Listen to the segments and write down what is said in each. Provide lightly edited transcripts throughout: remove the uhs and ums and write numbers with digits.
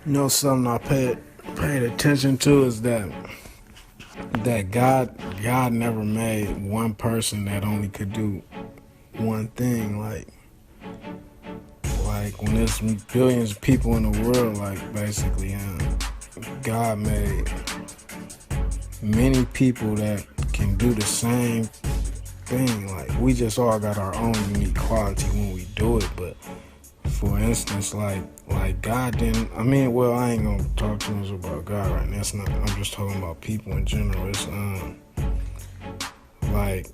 Something I paid attention to is that God never made one person that only could do one thing. Like when there's billions of people in the world, like basically, God made many people that can do the same thing. Like we just all got our own unique quality when we do it, but for instance, like God didn't. I mean, well, I ain't gonna talk too much about God right now. That's not. I'm just talking about people in general. Like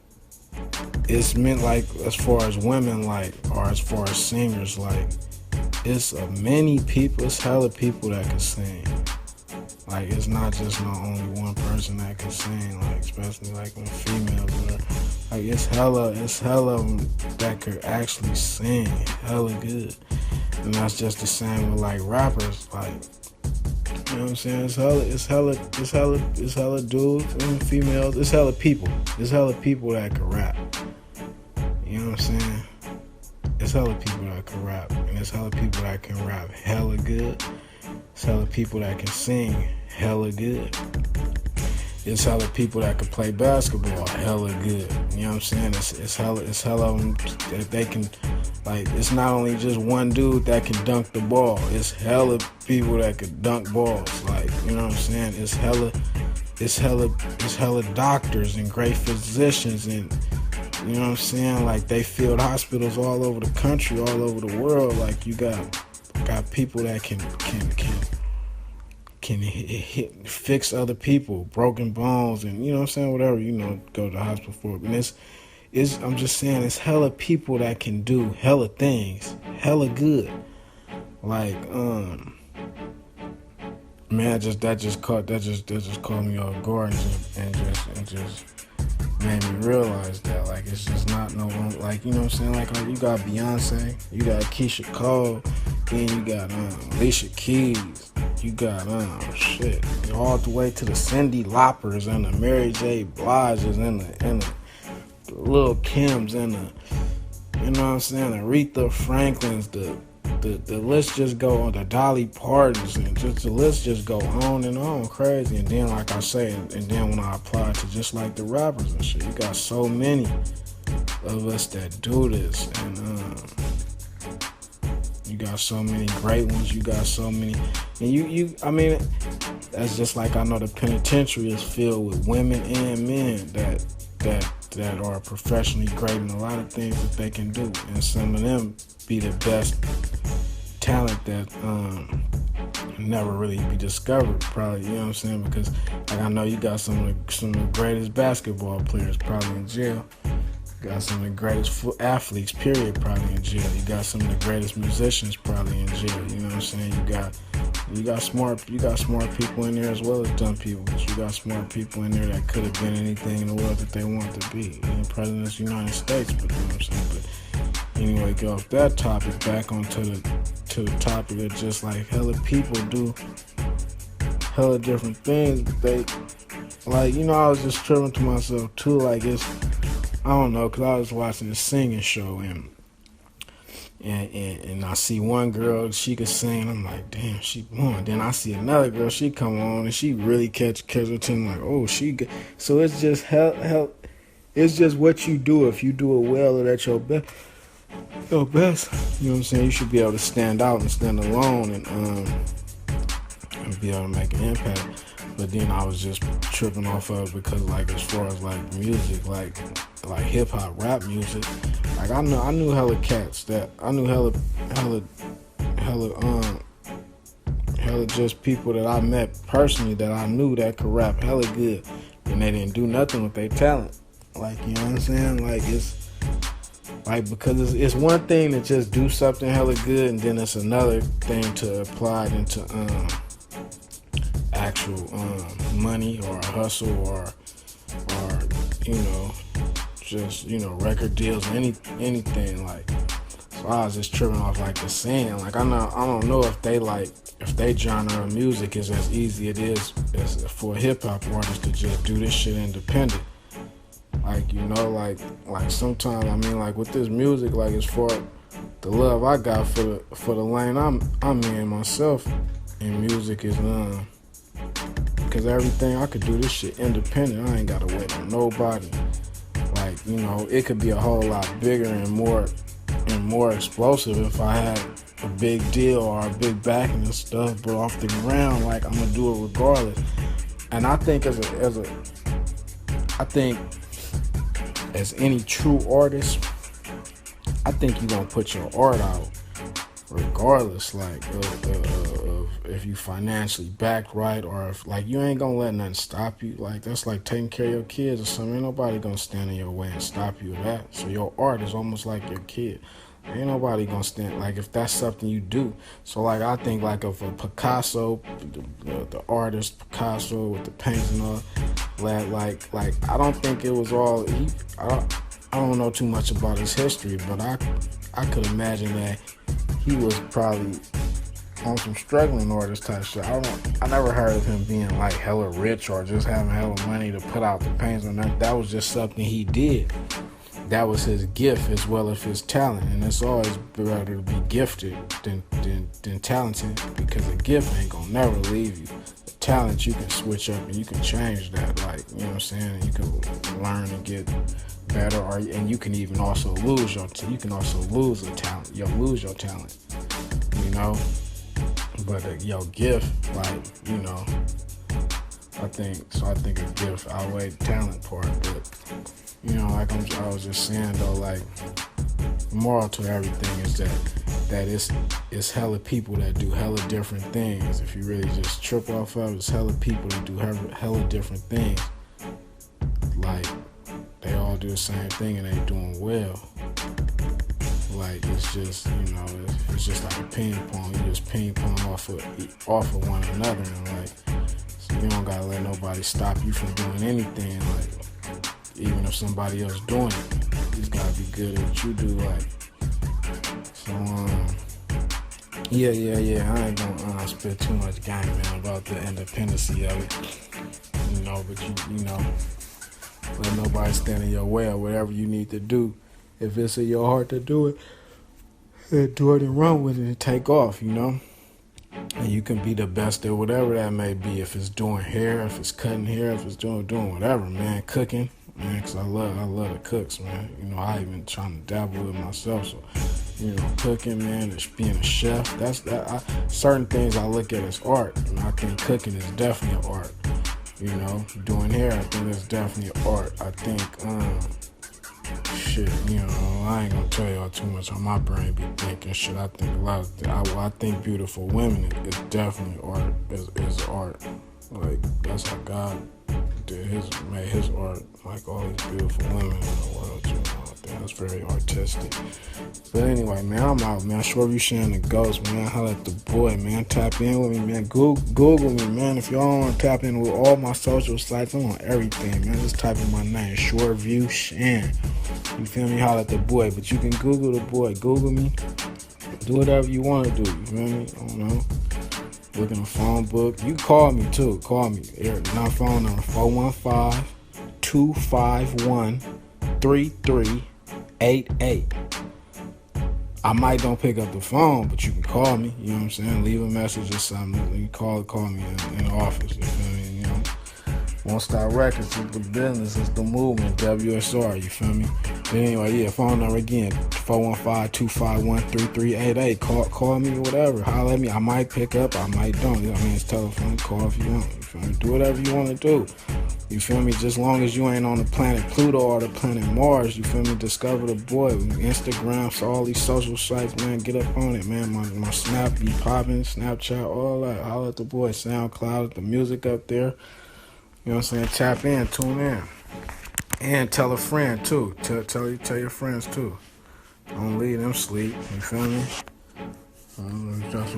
it's meant like as far as women, like or as far as singers, like it's many people. It's hella people that can sing. Like it's not just not only one person that can sing. Like especially like when females are. Like it's hella that could actually sing hella good. And that's just the same with like rappers, like you know what I'm saying? It's hella dudes and females. It's hella people. It's hella people that can rap. You know what I'm saying? It's hella people that can rap, and it's hella people that can rap hella good. It's hella people that can sing hella good. It's hella people that can play basketball hella good. You know what I'm saying? It's hella that they can, like, it's not only just one dude that can dunk the ball. It's hella people that can dunk balls. Like, you know what I'm saying? It's hella doctors and great physicians, and you know what I'm saying? Like they field hospitals all over the country, all over the world. Like you got people that can fix other people, broken bones, and you know what I'm saying, whatever, you know, go to the hospital for it. And it's I'm just saying, it's hella people that can do hella things, hella good. Like, man, that just caught me off guard and just made me realize that, like, it's just not no one, like, you know what I'm saying, like you got Beyonce, you got Keisha Cole, then you got Alicia Keys, you got all the way to the Cyndi Laupers and the Mary J. Bliges and the Lil Kims and the, you know what I'm saying, Aretha Franklin's, the list just go on, the Dolly Partons, and just the list just go on and on crazy. And then, like I say, and then when I apply to just like the rappers and shit, you got so many of us that do this, and you got so many great ones. You got so many, and you. I mean, that's just like, I know the penitentiary is filled with women and men that are professionally great in a lot of things that they can do, and some of them be the best talent that never really be discovered, probably, you know what I'm saying? Because like I know you got some of the greatest basketball players probably in jail. You got some of the greatest athletes, period, probably in jail. You got some of the greatest musicians probably in jail. You know what I'm saying? You got smart people in there as well as dumb people. But you got smart people in there that could have been anything in the world that they want to be. Even president of the United States, but you know what I'm saying? But anyway, get off that topic, back onto the topic of just like hella people do hella different things. But they, like, you know, I was just tripping to myself too. Like it's, I don't know, because I was watching the singing show and I see one girl, she could sing. I'm like, damn, she won. Then I see another girl, she come on and she really catch attention. Like, oh, she good. So it's just it's just what you do. If you do it well or at your best, you know what I'm saying? You should be able to stand out and stand alone and be able to make an impact. But then I was just tripping off of it because, like, as far as like music, like hip hop, rap music, like I knew hella cats that I knew hella just people that I met personally that I knew that could rap hella good, and they didn't do nothing with their talent. Like, you know what I'm saying? Like it's like, because it's one thing to just do something hella good, and then it's another thing to apply it into actual money or a hustle or you know, just, you know, record deals, anything. Like, so I was just tripping off like the singing. Like I don't know if they genre of music is as easy it is as for a hip hop artist to just do this shit independent. Like, you know, like sometimes, I mean, like with this music, like as far the love I got for the lane I'm in myself, in music is because everything I could do this shit independent. I ain't gotta wait on nobody. Like, you know, it could be a whole lot bigger and more explosive if I had a big deal or a big backing and stuff. But off the ground, like, I'm gonna do it regardless. And I think as any true artist, I think you're gonna put your art out regardless, like of if you financially backed right, or if like you ain't gonna let nothing stop you. Like that's like taking care of your kids or something. Ain't nobody gonna stand in your way and stop you with that. So your art is almost like your kid. Ain't nobody gonna stand, like if that's something you do. So like I think like of a Picasso, the artist Picasso with the paints and all, like I don't think it was all I don't know too much about his history, but I could imagine that he was probably on some struggling artist type shit. I never heard of him being like hella rich or just having hella money to put out the paints on that. That was just something he did. That was his gift as well as his talent. And it's always better to be gifted than talented, because a gift ain't gonna never leave you. The talent you can switch up and you can change that, like, you know what I'm saying? And you can learn and get better, and you can even also lose your talent. You'll lose your talent, you know? But your gift, like, you know, I think a gift outweighs the talent part. But you know, like I was just saying though, like the moral to everything is that it's hella people that do hella different things. If you really just trip off of it, it's hella people that do hella different things. Like they all do the same thing and they doing well. Like it's just, you know, it's just like a ping pong. You just ping pong off of one another, and like, so you don't gotta let nobody stop you from doing anything. Like even if somebody else doing it, you just gotta be good at what you do. Like so, yeah. I ain't gonna spit too much game, man, about the independency of it. You know, but you know, let nobody stand in your way or whatever you need to do. If it's in your heart to do it, then do it and run with it and take off, you know? And you can be the best at whatever that may be. If it's doing hair, if it's cutting hair, if it's doing whatever, man. Cooking, man, because I love the cooks, man. You know, I even trying to dabble with myself. So, you know, cooking, man, just being a chef. Certain things I look at as art. And I think cooking is definitely an art. You know, doing hair, I think that's definitely an art. I think, shit, you know, I ain't gonna tell y'all too much on my brain be thinking shit. I think a lot of I think beautiful women is definitely art, is art. Like that's how God made his art, like all these beautiful women in the world, you know. I think that's very artistic. But anyway, man, I'm out, man. Shoreview Shan the Ghost, man. Holla at the boy, man. Tap in with me, man. Google me, man. If y'all want to tap in with all my social sites, I'm on everything, man. Just type in my name, Shoreview Shan. You feel me? Holla at the boy. But you can Google the boy. Google me. Do whatever you want to do. You feel me? I don't know. Look in the phone book. You can call me too. Call me. My phone number 415-251-3388. I might don't pick up the phone, but you can call me. You know what I'm saying? Leave a message or something. You call me in the office. You feel me? You know. Won't Stop Records is the business, it's the movement, WSR, you feel me? But anyway, yeah, phone number again, 415-251-3388. Call me, whatever, holler at me. I might pick up, I might don't. You know what I mean? It's telephone, call if you want, you feel me? Do whatever you want to do, you feel me? Just long as you ain't on the planet Pluto or the planet Mars, you feel me? Discover the boy, Instagram, so all these social sites, man, get up on it, man. My Snap be popping, Snapchat, all that. Holler at the boy, SoundCloud, the music up there. You know what I'm saying? Tap in, tune in. And tell a friend too. Tell your friends too. Don't leave them sleep. You feel me? That's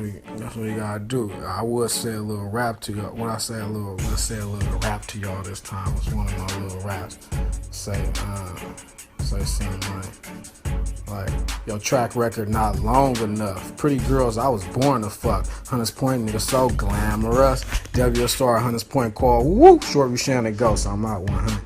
what you gotta do. I would say a little rap to y'all. Let's say a little rap to y'all this time. It's one of my little raps. Say something like, your track record not long enough. Pretty girls I was born to fuck. Hunters Point nigga so glamorous. WSR Hunters Point call. Woo! Shoreview Shan the Ghost. I'm out 100.